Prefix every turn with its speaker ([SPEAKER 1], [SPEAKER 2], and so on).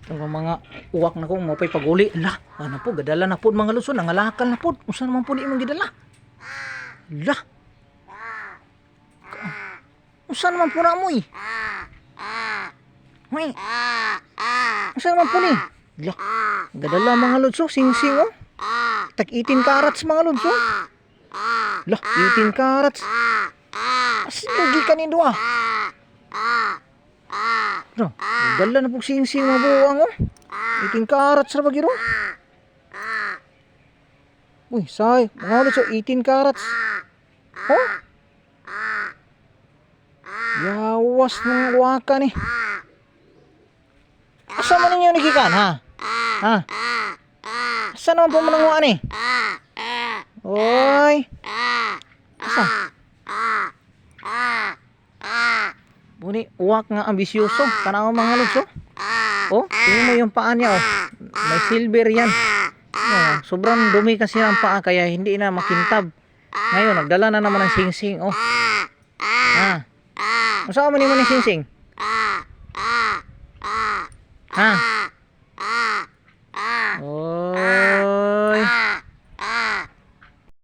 [SPEAKER 1] Ang mga uwak na ko mapay paguli. Ala, ano po gadala na po mga luso, nangalakal na po. Unsa naman po ni imong gidala? Ala. Unsa naman po na mo eh? Hoy. Unsa naman po ni? Ala. Gadala mga luso, sing-sing oh. Tag 18 carats mga luso. Ala, 18 carats. Aslugi ka ni duha. No, dala na po sing-sing mga buwang oh. 18 carats na bagiro. Uy, say, mga ulit so 18 carats. Oh? Yawas ng waka ni. Asa man ninyo nagikan ha? Ha? Asa naman po mananguan ni? Oy. Asa? Buni, uwak nga ambisyoso. Tanaw mga lutso. Oh, tingnan mo yung paa niya oh. May silver yan. Oh, sobrang dumi kasi ng paa kaya hindi na makintab. Ngayon, nagdala na naman ng sing-sing oh. Ha? Masama mo ni mo ng sing-sing? Ha?